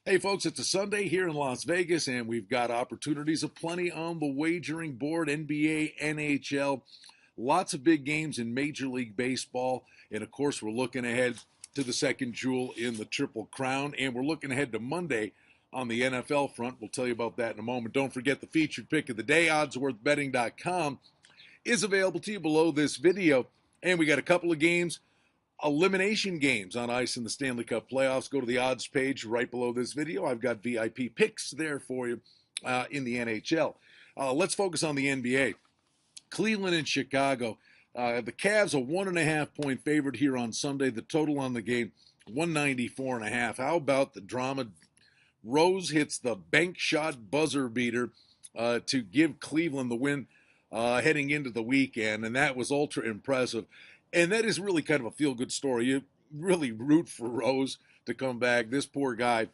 Hey, folks, it's a Sunday here in Las Vegas, and we've got opportunities aplenty on the wagering board. NBA, NHL, lots of big games in Major League Baseball. And of course, we're looking ahead to the second jewel in the Triple Crown, and we're looking ahead to Monday on the NFL front. We'll tell you about that in a moment. Don't forget the featured pick of the day, oddsworthbetting.com, is available to you below this video. And we got a couple of games, elimination games on ice in the Stanley Cup playoffs. Go to the odds page right below this video. I've got VIP picks there for you in the NHL. Let's focus on the NBA. Cleveland and Chicago. The Cavs a 1.5 point favorite here on Sunday. The total on the game 194.5. How about the drama? Rose hits the bank shot buzzer beater to give Cleveland the win heading into the weekend, and that was ultra impressive. And that is really kind of a feel good story. You really root for Rose to come back. This poor guy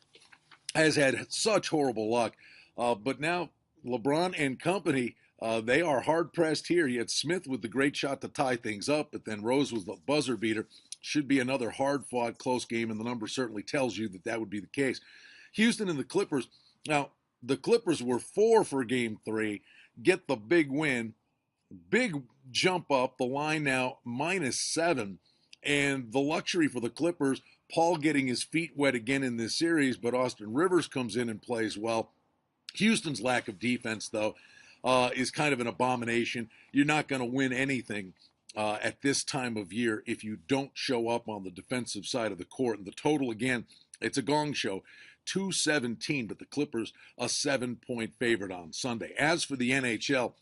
has had such horrible luck. But now LeBron and company, they are hard pressed here. You had Smith with the great shot to tie things up, but then Rose was the buzzer beater. Should be another hard fought, close game, and the number certainly tells you that that would be the case. Houston and the Clippers. Now, the Clippers were 4 for game 3, get the big win. Big jump up. The line now -7. And the luxury for the Clippers, Paul getting his feet wet again in this series, but Austin Rivers comes in and plays well. Houston's lack of defense, though, is kind of an abomination. You're not going to win anything at this time of year if you don't show up on the defensive side of the court. And the total, again, it's a gong show. 217, but the Clippers a 7 point favorite on Sunday. As for the NHL,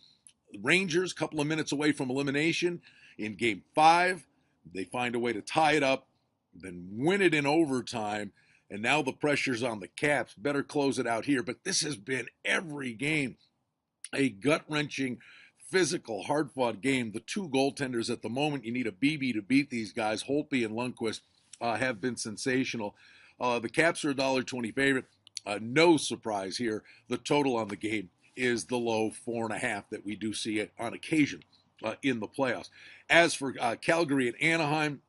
Rangers, a couple of minutes away from elimination in game 5. They find a way to tie it up, then win it in overtime. And now the pressure's on the Caps. Better close it out here. But this has been every game a gut wrenching, physical, hard fought game. The two goaltenders at the moment, you need a BB to beat these guys. Holtby and Lundqvist have been sensational. The Caps are a $1.20 favorite. No surprise here. The total on the game is the low 4.5 that we do see it on occasion in the playoffs. As for Calgary and Anaheim,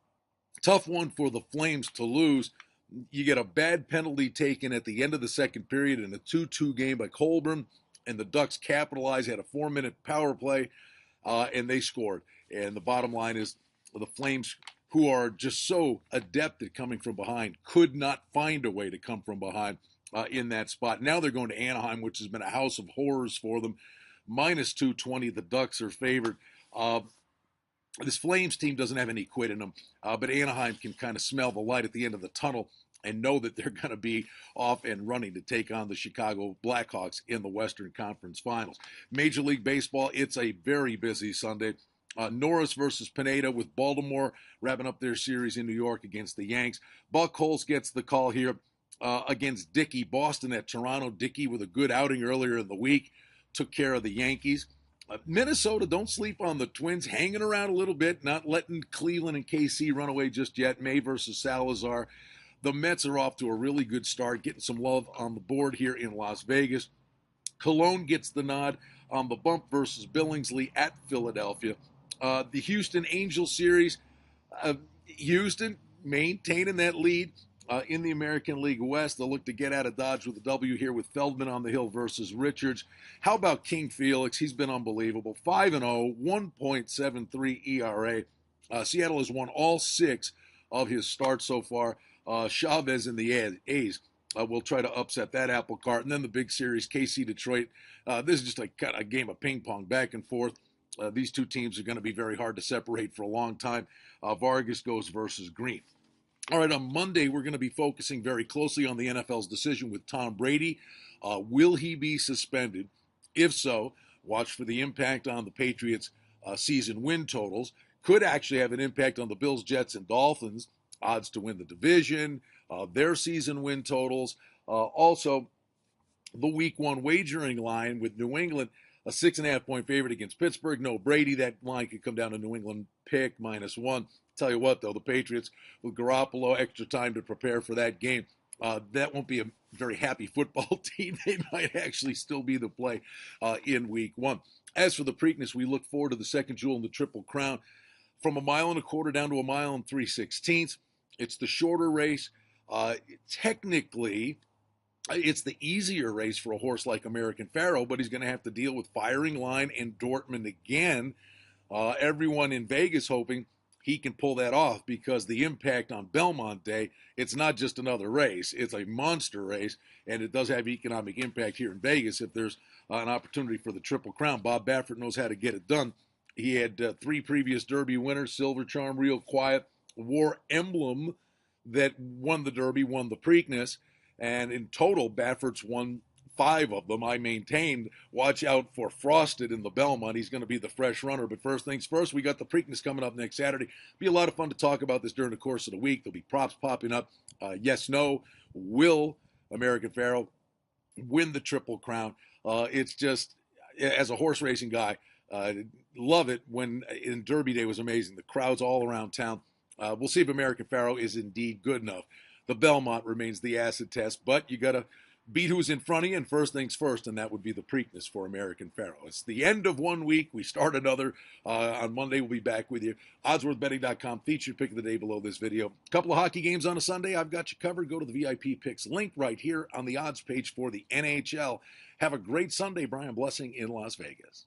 tough one for the Flames to lose. You get a bad penalty taken at the end of the second period in a 2-2 game by Colburn, and the Ducks capitalized, had a 4-minute power play, and they scored. And the bottom line is the Flames, who are just so adept at coming from behind, could not find a way to come from behind in that spot. Now they're going to Anaheim, which has been a house of horrors for them. -220, the Ducks are favored. This Flames team doesn't have any quit in them, but Anaheim can kind of smell the light at the end of the tunnel and know that they're going to be off and running to take on the Chicago Blackhawks in the Western Conference Finals. Major League Baseball, it's a very busy Sunday. Norris versus Pineda with Baltimore wrapping up their series in New York against the Yanks. Buchholz gets the call here against Dickey. Boston at Toronto. Dickey with a good outing earlier in the week took care of the Yankees. Minnesota, don't sleep on the Twins, hanging around a little bit, not letting Cleveland and KC run away just yet. May versus Salazar. The Mets are off to a really good start, getting some love on the board here in Las Vegas. Cologne gets the nod on the bump versus Billingsley at Philadelphia. The Houston Angels series, Houston maintaining that lead in the American League West. They'll look to get out of Dodge with a W here with Feldman on the hill versus Richards. How about King Felix? He's been unbelievable. 5-0, 1.73 ERA. Seattle has won all 6 of his starts so far. Chavez and the A's will try to upset that apple cart. And then the big series, KC Detroit. This is just a game of ping pong back and forth. These two teams are going to be very hard to separate for a long time. Vargas goes versus Green. All right, on Monday, we're going to be focusing very closely on the NFL's decision with Tom Brady. Will he be suspended? If so, watch for the impact on the Patriots' season win totals. Could actually have an impact on the Bills, Jets, and Dolphins' odds to win the division, their season win totals. Also, the week 1 wagering line with New England, a 6.5 point favorite against Pittsburgh. No Brady. That line could come down to New England pick -1. Tell you what, though, the Patriots with Garoppolo, extra time to prepare for that game. That won't be a very happy football team. They might actually still be the play in week 1. As for the Preakness, we look forward to the second jewel in the Triple Crown. From 1.25 miles down to 1 3/16 miles. It's the shorter race. Technically, It's the easier race for a horse like American Pharoah, but he's going to have to deal with Firing Line and Dortmund again. Everyone in Vegas hoping he can pull that off because the impact on Belmont Day, it's not just another race, it's a monster race, and it does have economic impact here in Vegas if there's an opportunity for the Triple Crown. Bob Baffert knows how to get it done. He had 3 previous Derby winners: Silver Charm, Real Quiet, War Emblem, that won the Derby, won the Preakness, and in total, Baffert's won 5 of them. I maintained, watch out for Frosted in the Belmont. He's going to be the fresh runner. But first things first, we got the Preakness coming up next Saturday. Be a lot of fun to talk about this during the course of the week. There'll be props popping up. Yes, no. Will American Pharoah win the Triple Crown? It's just, as a horse racing guy, love it when in Derby Day was amazing. The crowds all around town. We'll see if American Pharoah is indeed good enough. The Belmont remains the acid test, but you got to beat who's in front of you, and first things first, and that would be the Preakness for American Pharoah. It's the end of one week. We start another. On Monday, we'll be back with you. OddsWorthBetting.com, featured pick of the day below this video. A couple of hockey games on a Sunday. I've got you covered. Go to the VIP picks link right here on the odds page for the NHL. Have a great Sunday. Brian Blessing in Las Vegas.